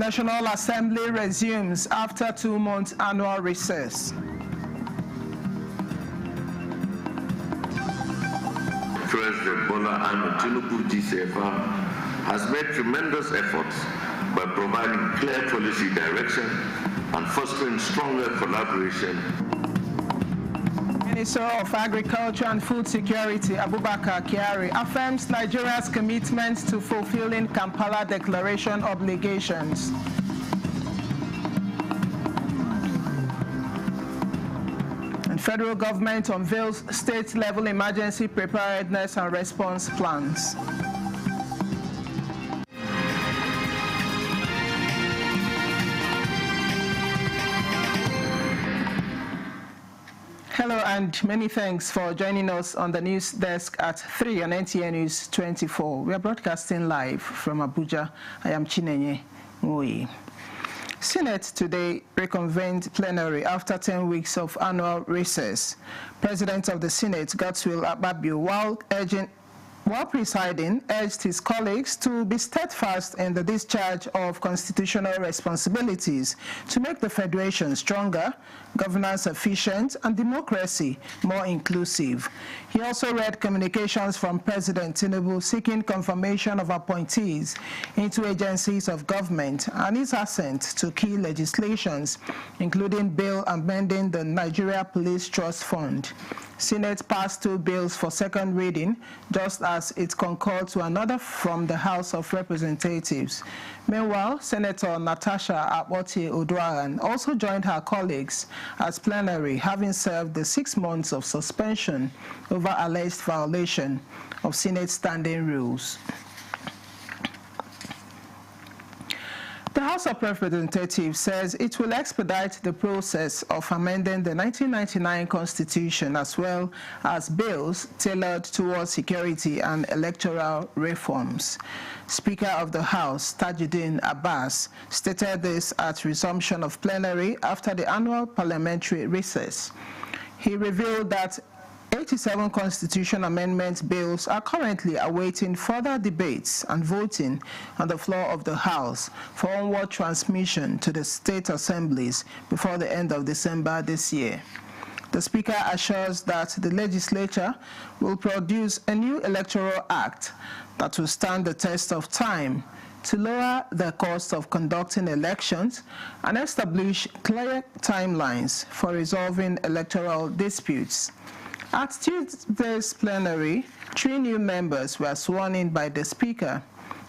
National Assembly resumes after 2-month annual recess. President Bola Ahmed Tinubu GCFR has made tremendous efforts by providing clear policy direction and fostering stronger collaboration. Minister of Agriculture and Food Security Abubakar Kyari affirms Nigeria's commitment to fulfilling Kampala Declaration obligations. And federal government unveils state-level emergency preparedness and response plans. Hello and many thanks for joining us on the news desk at 3 on NTN News 24. We are broadcasting live from Abuja. I am Chinenye Ngoyi. Senate today reconvened plenary after 10 weeks of annual recess. President of the Senate, Godswill Akpabio, while presiding, urged his colleagues to be steadfast in the discharge of constitutional responsibilities to make the Federation stronger, governance efficient, and democracy more inclusive. He also read communications from President Tinubu seeking confirmation of appointees into agencies of government and his assent to key legislations, including bill amending the Nigeria Police Trust Fund. Senate passed 2 bills for second reading, just as it concurred to another from the House of Representatives. Meanwhile, Senator Natasha Akpoti-Oduaghan also joined her colleagues as plenary, having served the 6 months of suspension over alleged violation of Senate standing rules. The House of Representatives says it will expedite the process of amending the 1999 Constitution as well as bills tailored towards security and electoral reforms. Speaker of the House, Tajuddin Abbas, stated this at resumption of plenary after the annual parliamentary recess. He revealed that 87 constitution amendment bills are currently awaiting further debates and voting on the floor of the House for onward transmission to the state assemblies before the end of December this year. The Speaker assures that the legislature will produce a new electoral act that will stand the test of time to lower the cost of conducting elections and establish clear timelines for resolving electoral disputes. At Tuesday's plenary, 3 new members were sworn in by the Speaker.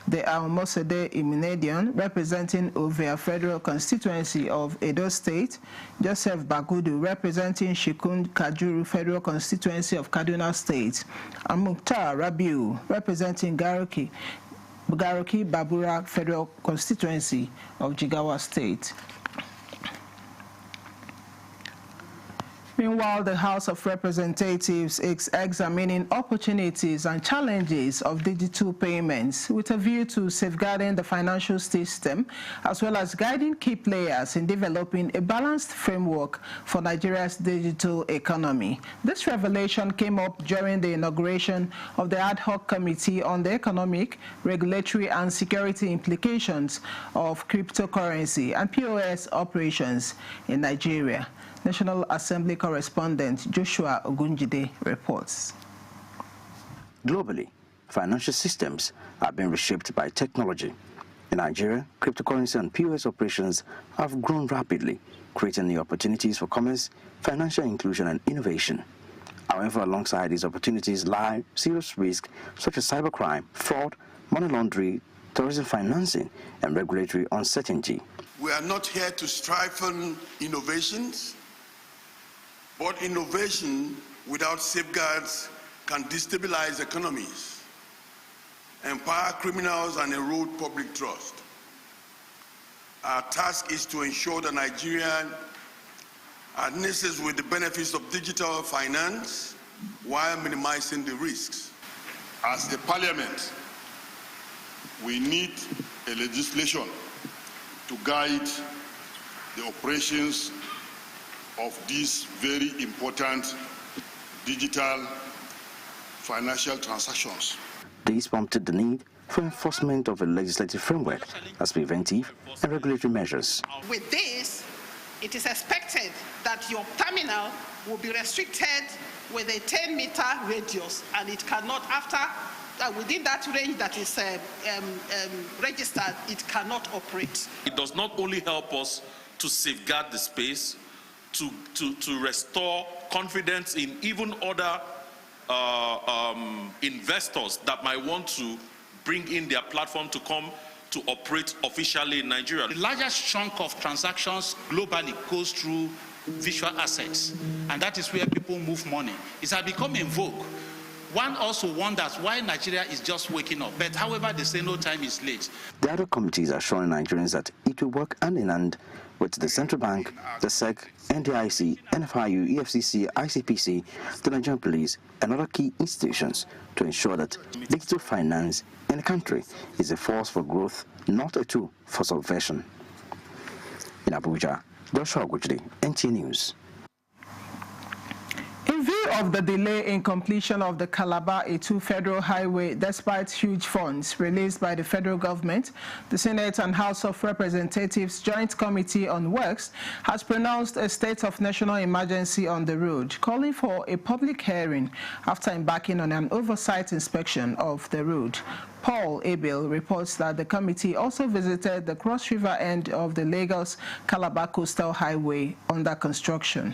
They are Mosede Imunedion, representing Ovia Federal Constituency of Edo State, Joseph Bagudu, representing Shikun Kajuru Federal Constituency of Kaduna State, and Mukhtar Rabiu, representing Garoki Babura Federal Constituency of Jigawa State. Meanwhile, the House of Representatives is examining opportunities and challenges of digital payments with a view to safeguarding the financial system, as well as guiding key players in developing a balanced framework for Nigeria's digital economy. This revelation came up during the inauguration of the Ad Hoc Committee on the Economic, Regulatory and Security Implications of Cryptocurrency and POS Operations in Nigeria. National Assembly correspondent Joshua Ogunjide reports. Globally, financial systems are being reshaped by technology. In Nigeria, cryptocurrency and POS operations have grown rapidly, creating new opportunities for commerce, financial inclusion, and innovation. However, alongside these opportunities lie serious risks such as cybercrime, fraud, money laundering, terrorism financing, and regulatory uncertainty. We are not here to stifle innovations, but innovation without safeguards can destabilize economies, empower criminals, and erode public trust. Our task is to ensure that Nigeria harnesses with the benefits of digital finance while minimizing the risks. As the Parliament, we need a legislation to guide the operations of these very important digital financial transactions. This prompted the need for enforcement of a legislative framework as preventive and regulatory measures. With this, it is expected that your terminal will be restricted with a 10-meter radius, and it cannot, within that range that is registered, it cannot operate. It does not only help us to safeguard the space, to restore confidence in even other investors that might want to bring in their platform to come to operate officially in Nigeria. The largest chunk of transactions globally goes through visual assets, and that is where people move money. It has become in vogue. One also wonders why Nigeria is just waking up, but however, they say no time is late. The other committees are assuring Nigerians that it will work hand in hand with the Central Bank, the SEC, NDIC, NFIU, EFCC, ICPC, the Nigerian Police, and other key institutions to ensure that digital finance in the country is a force for growth, not a tool for subversion. In Abuja, Joshua Ogujide, NTA News. In view of the delay in completion of the Calabar-Etu Federal Highway, despite huge funds released by the federal government, the Senate and House of Representatives Joint Committee on Works has pronounced a state of national emergency on the road, calling for a public hearing after embarking on an oversight inspection of the road. Paul Abel reports that the committee also visited the Cross River end of the Lagos-Calabar Coastal Highway under construction.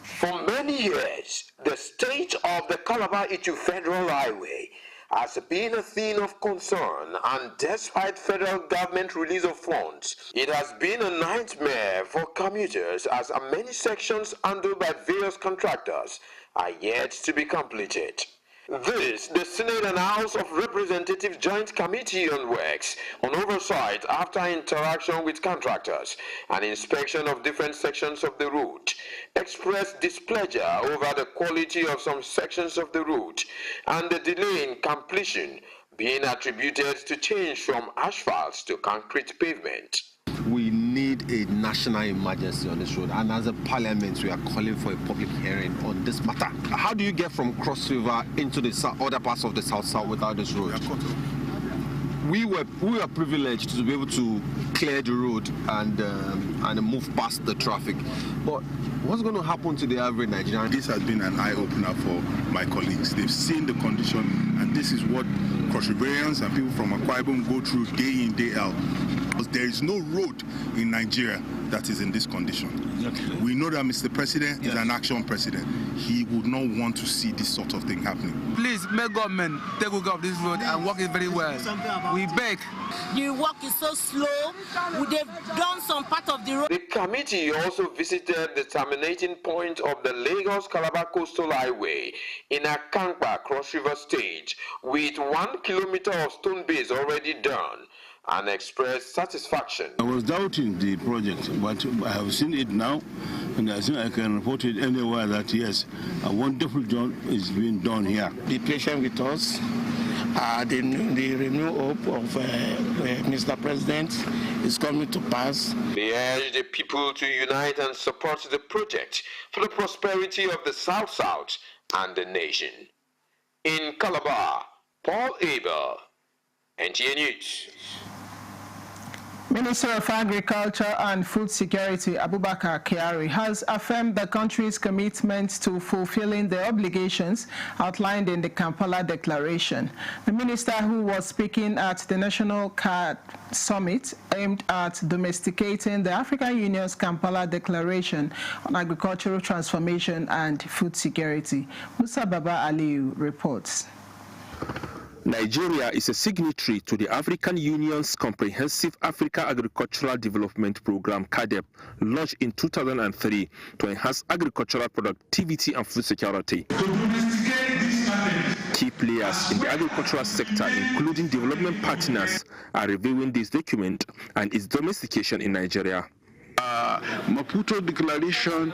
For many years, the state of the Calabar-Etu Federal Highway has been a thing of concern, and despite federal government release of funds, it has been a nightmare for commuters as many sections handled by various contractors are yet to be completed. This, the Senate and House of Representatives Joint Committee on Works on oversight after interaction with contractors and inspection of different sections of the route, expressed displeasure over the quality of some sections of the route and the delay in completion being attributed to change from asphalt to concrete pavement. We need a national emergency on this road, and as a parliament we are calling for a public hearing on this matter. How do you get from Cross River into the other parts of the south without this road? We were privileged to be able to clear the road and move past the traffic, but what's going to happen to the average Nigerian? This has been an eye-opener for my colleagues. They've seen the condition, and this is what Cross Riverians and people from Akwa Ibom go through day in, day out. There is no road in Nigeria that is in this condition. Exactly. We know that Mr. President is an action president. He would not want to see this sort of thing happening. Please, make government take good care of this road and work it very well. We beg. The work is so slow. They've done some part of the road. The committee also visited the terminating point of the Lagos-Calabar Coastal Highway in Akankpa, Cross River State, with 1 kilometer of stone base already done, and expressed satisfaction. I was doubting the project, but I have seen it now, and I think I can report it anywhere that yes, a wonderful job is being done here. Be patient with us. The renewed hope of Mr. President is coming to pass. They urge the people to unite and support the project for the prosperity of the South-South and the nation. In Calabar, Paul Abel, NTA News. Minister of Agriculture and Food Security Abubakar Kyari has affirmed the country's commitment to fulfilling the obligations outlined in the Kampala Declaration. The minister, who was speaking at the National CAD Summit aimed at domesticating the African Union's Kampala Declaration on Agricultural Transformation and Food Security. Musa Baba Aliyu reports. Nigeria is a signatory to the African Union's Comprehensive Africa Agricultural Development Program, CAADP, launched in 2003 to enhance agricultural productivity and food security. Key players in the agricultural sector, including development partners, are reviewing this document and its domestication in Nigeria. Maputo Declaration,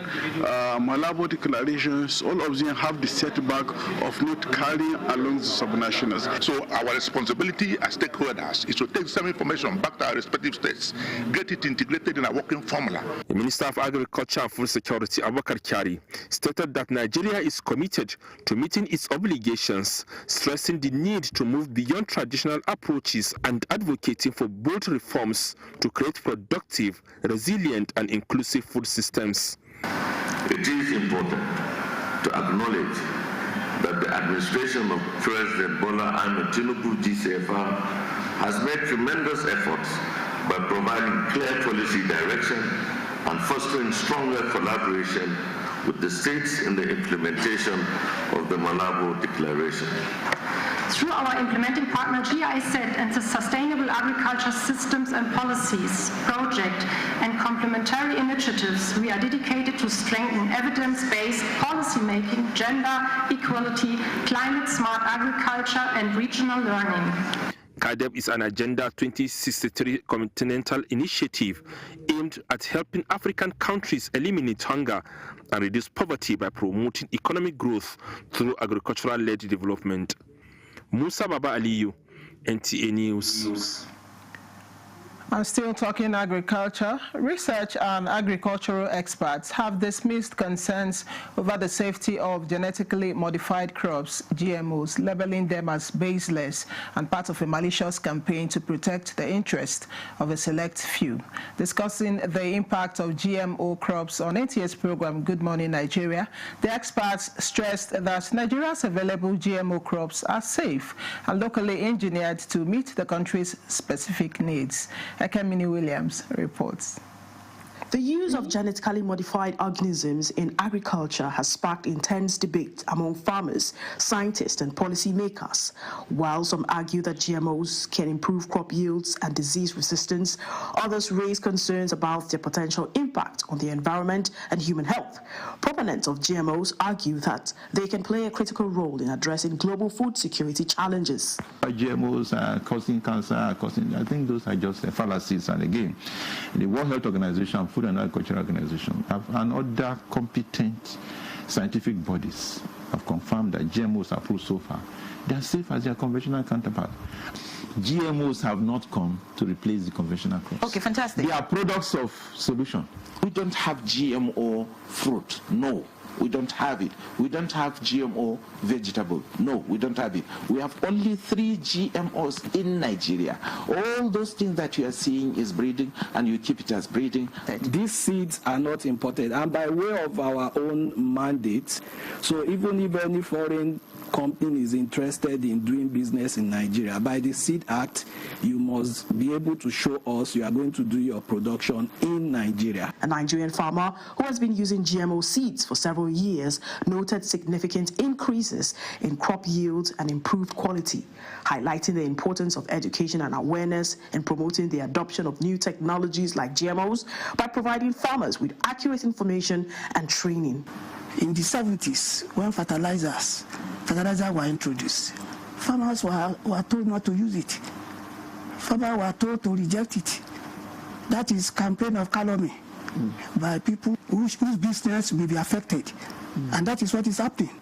Malabo Declarations, all of them have the setback of not carrying along the subnationals. So our responsibility as stakeholders is to take some information back to our respective states, get it integrated in a working formula. The Minister of Agriculture and Food Security, Abubakar Kyari, stated that Nigeria is committed to meeting its obligations, stressing the need to move beyond traditional approaches and advocating for bold reforms to create productive, resilient and inclusive food systems. It is important to acknowledge that the administration of President Bola Ahmed Tinubu GCFR has made tremendous efforts by providing clear policy direction and fostering stronger collaboration with the states in the implementation of the Malabo Declaration. Through our implementing partner GIZ and the Sustainable Agriculture Systems and Policies project and complementary initiatives, we are dedicated to strengthen evidence-based policy-making, gender equality, climate-smart agriculture and regional learning. CADEP is an Agenda 2063 continental initiative aimed at helping African countries eliminate hunger and reduce poverty by promoting economic growth through agricultural-led development. Musa Baba Aliyu, NTA News. And still talking agriculture, research and agricultural experts have dismissed concerns over the safety of genetically modified crops, GMOs, labeling them as baseless and part of a malicious campaign to protect the interest of a select few. Discussing the impact of GMO crops on NTA's program Good Morning Nigeria, the experts stressed that Nigeria's available GMO crops are safe and locally engineered to meet the country's specific needs. Ekemini Williams reports. The use of genetically modified organisms in agriculture has sparked intense debate among farmers, scientists and policymakers. While some argue that GMOs can improve crop yields and disease resistance, others raise concerns about their potential impact on the environment and human health. Proponents of GMOs argue that they can play a critical role in addressing global food security challenges. GMOs are causing cancer, I think those are just fallacies. And again, the World Health Organization, Food and Agriculture Organization, and other competent scientific bodies have confirmed that GMOs are approved so far. They are safe as their conventional counterpart. GMOs have not come to replace the conventional crops. Okay, fantastic. They are products of solution. We don't have GMO fruit. No, we don't have it. We don't have GMO vegetable. No, we don't have it. We have only 3 GMOs in Nigeria. All those things that you are seeing is breeding, and you keep it as breeding. These seeds are not imported, and by way of our own mandate, so even if any foreign company is interested in doing business in Nigeria, by the Seed Act, you must be able to show us you are going to do your production in Nigeria. A Nigerian farmer who has been using GMO seeds for several years noted significant increases in crop yields and improved quality, highlighting the importance of education and awareness in promoting the adoption of new technologies like GMOs by providing farmers with accurate information and training. In the 70s, when fertilizers were introduced, farmers were told not to use it. Farmers were told to reject it. That is campaign of calumny by people whose business will be affected. And that is what is happening.